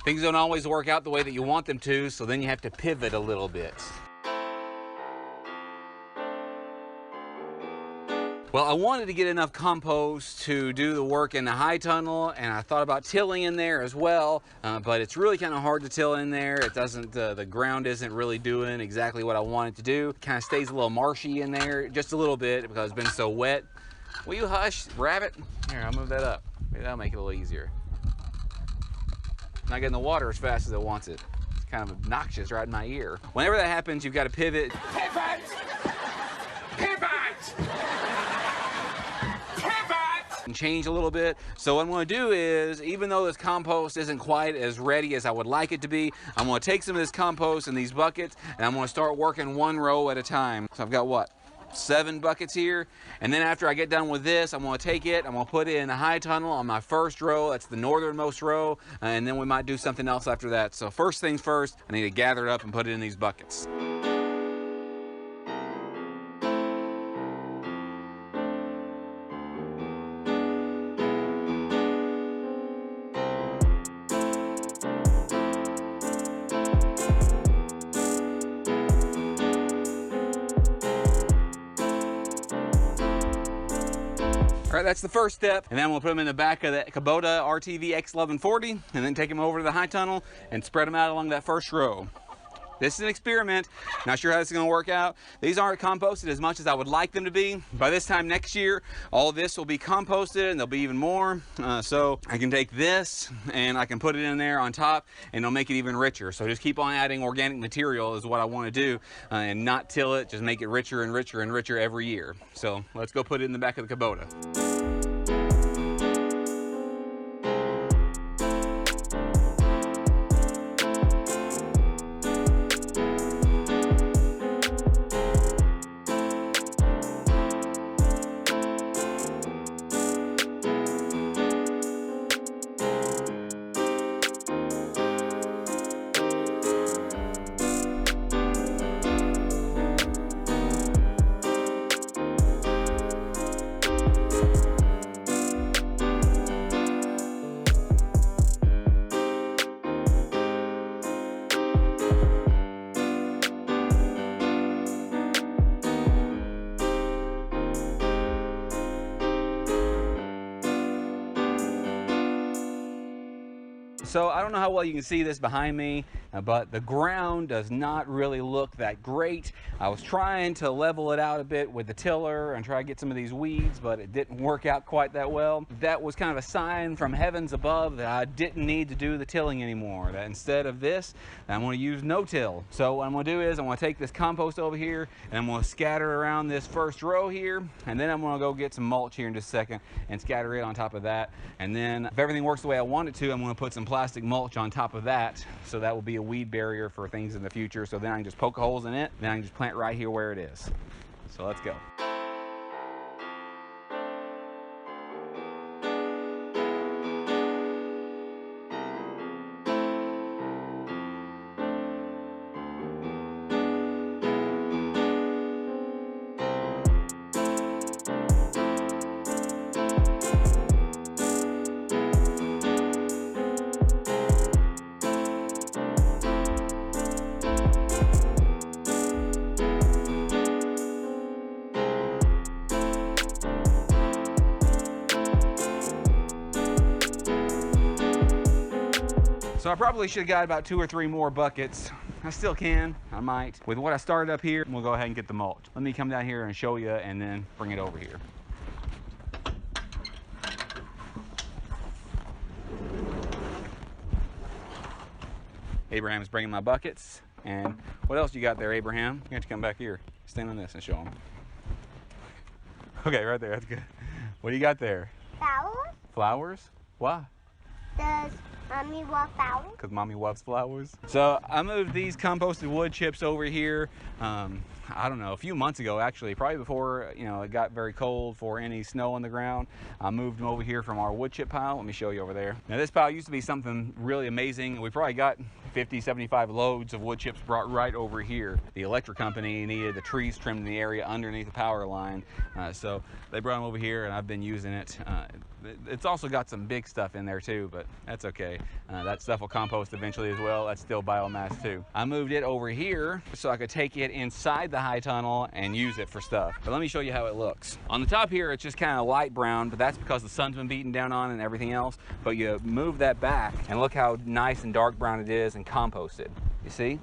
Things don't always work out the way that you want them to, so then you have to pivot a little bit. Well, I wanted to get enough compost to do the work in the high tunnel, and I thought about tilling in there as well, but it's really kind of hard to till in there. It doesn't, the ground isn't really doing exactly what I want it to do. It kind of stays a little marshy in there, just a little bit, because it's been so wet. Will you hush, rabbit? Here, I'll move that up. Maybe that'll make it a little easier. Not getting the water as fast as it wants it. It's kind of obnoxious right in my ear. Whenever that happens, you've got to pivot. Pivot! Pivot! And change a little bit. So what I'm going to do is, even though this compost isn't quite as ready as I would like it to be, I'm going to take some of this compost in these buckets, and I'm going to start working one row at a time. So I've got what? 7 buckets here, and then after I get done with this, I'm going to take it, I'm going to put it in the high tunnel on my first row. That's the northernmost row, and then we might do something else after that. So first things first, I need to gather it up and put it in these buckets. All right, that's the first step, and then we'll put them in the back of the Kubota RTV X1140, and then take them over to the high tunnel and spread them out along that first row. This is an experiment. Not sure how this is going to work out. These aren't composted as much as I would like them to be. By this time next year, all of this will be composted, and there'll be even more. So I can take this and I can put it in there on top, and it'll make it even richer. So just keep on adding organic material is what I want to do, and not till it. Just make it richer and richer and richer every year. So let's go put it in the back of the Kubota. So I don't know how well you can see this behind me, but the ground does not really look that great. I was trying to level it out a bit with the tiller and try to get some of these weeds, but it didn't work out quite that well. That was kind of a sign from heavens above that I didn't need to do the tilling anymore. That instead of this, I'm going to use no-till. So what I'm going to do is I'm going to take this compost over here and I'm going to scatter around this first row here, and then I'm going to go get some mulch here in just a second and scatter it on top of that. And then if everything works the way I want it to, I'm going to put some plastic mulch on top of that, so that will be a weed barrier for things in the future. So then I can just poke holes in it, then I can just plant right here where it is. So let's go. So I probably should have got about 2 or 3 more buckets. I still can, I might. With what I started up here, we'll go ahead and get the mulch. Let me come down here and show you and then bring it over here. Abraham's bringing my buckets. And what else you got there, Abraham? You have to come back here. Stand on this and show them. Okay, right there, that's good. What do you got there? Flowers. Flowers? Why? Does Mommy love flowers? Because Mommy loves flowers. So I moved these composted wood chips over here, I don't know, a few months ago actually, probably before it got very cold for any snow on the ground. I moved them over here from our wood chip pile. Let me show you over there. Now this pile used to be something really amazing. We probably got 50, 75 loads of wood chips brought right over here. The electric company needed the trees trimmed in the area underneath the power line, so they brought them over here, and I've been using it. It's also got some big stuff in there too, but that's okay. That stuff will compost eventually as well. That's still biomass too. I moved it over here so I could take it inside the high tunnel and use it for stuff. But let me show you how it looks. On the top here, it's just kind of light brown, but that's because the sun's been beating down on it and everything else. But you move that back and look how nice and dark brown it is and composted. You see?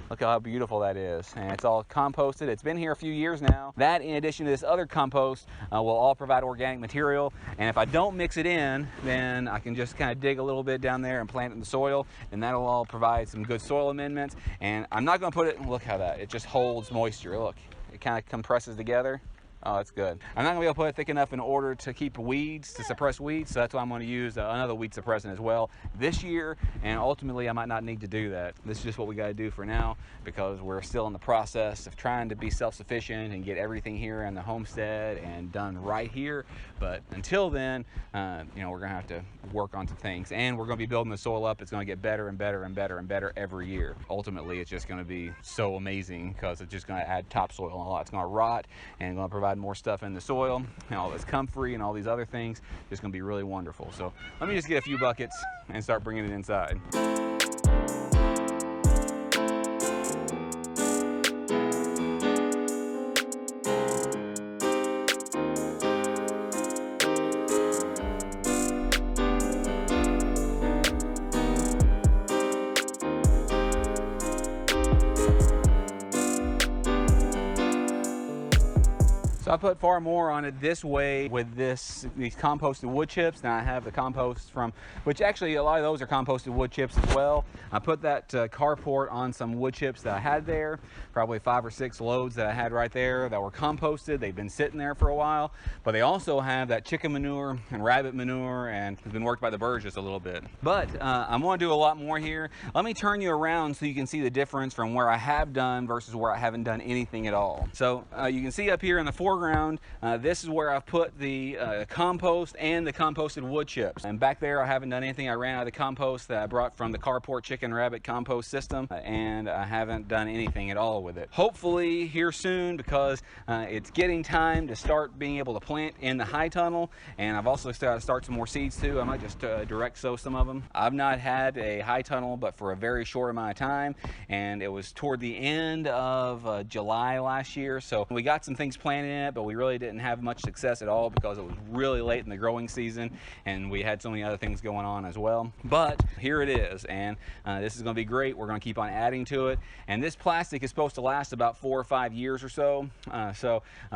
Look how beautiful that is. And it's all composted. It's been here a few years now. That, in addition to this other compost, will all provide organic material. And if I don't mix it in, then I can just kind of dig a little bit down there and plant it in the soil, and that'll all provide some good soil amendments. And I'm not going to put it, look how it just holds moisture. Look, it kind of compresses together. Oh, it's good. I'm not gonna be able to put it thick enough in order to keep weeds, to suppress weeds, so that's why I'm gonna use another weed suppressant as well this year, and ultimately I might not need to do that. This is just what we gotta do for now, because we're still in the process of trying to be self-sufficient and get everything here in the homestead and done right here. But until then, you know, we're gonna have to work on some things, and we're gonna be building the soil up. It's gonna get better and better and better and better every year. Ultimately, it's just gonna be so amazing because it's just gonna add topsoil and a lot. It's gonna rot and gonna provide more stuff in the soil and all this comfrey and all these other things. It's gonna be really wonderful. So let me just get a few buckets and start bringing it inside. So I put far more on it this way with these composted wood chips. Now I have the compost from, which actually a lot of those are composted wood chips as well. I put that carport on some wood chips that I had there, probably 5 or 6 loads that I had right there that were composted. They've been sitting there for a while, but they also have that chicken manure and rabbit manure, and it's been worked by the birds just a little bit. But I'm gonna do a lot more here. Let me turn you around so you can see the difference from where I have done versus where I haven't done anything at all. So you can see up here in the foreground, this is where I've put the compost and the composted wood chips. And back there I haven't done anything. I ran out of the compost that I brought from the carport chicken rabbit compost system, and I haven't done anything at all with it. Hopefully here soon, because it's getting time to start being able to plant in the high tunnel, and I've also got to start some more seeds too. I might just direct sow some of them. I've not had a high tunnel but for a very short amount of time, and it was toward the end of July last year, so we got some things planted in it, but we really didn't have much success at all because it was really late in the growing season and we had so many other things going on as well. But here it is, and this is going to be great. We're going to keep on adding to it, and this plastic is supposed to last about 4 or 5 years or so.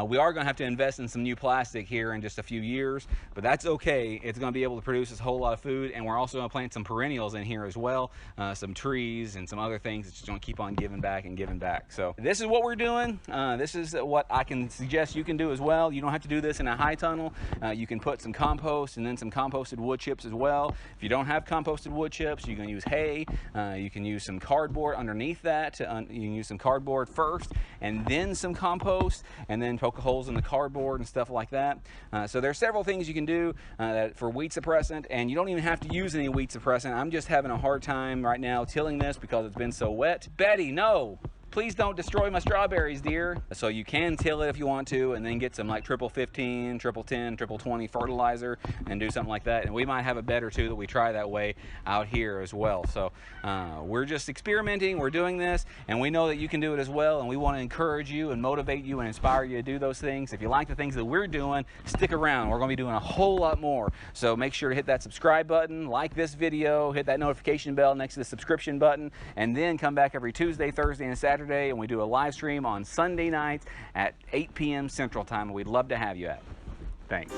We are going to have to invest in some new plastic here in just a few years, but that's okay. It's going to be able to produce this whole lot of food, and we're also going to plant some perennials in here as well, some trees and some other things. It's just going to keep on giving back and giving back. So this is what we're doing. This is what I can suggest you can do as well. You don't have to do this in a high tunnel. You can put some compost and then some composted wood chips as well. If you don't have composted wood chips, you can use hay. You can use some cardboard underneath that. You can use some cardboard first and then some compost, and then poke holes in the cardboard and stuff like that. So there's several things you can do for weed suppressant, and you don't even have to use any weed suppressant. I'm just having a hard time right now tilling this because it's been so wet. Betty, no! Please don't destroy my strawberries, dear. So you can till it if you want to, and then get some like triple 15, triple 10, triple 20 fertilizer and do something like that. And we might have a bed or two that we try that way out here as well. So we're just experimenting, we're doing this, and we know that you can do it as well, and we want to encourage you and motivate you and inspire you to do those things. If you like the things that we're doing, stick around. We're going to be doing a whole lot more. So make sure to hit that subscribe button, like this video, hit that notification bell next to the subscription button, and then come back every Tuesday, Thursday, and Saturday, and we do a live stream on Sunday nights at 8 p.m. Central Time, and we'd love to have you at. Thanks.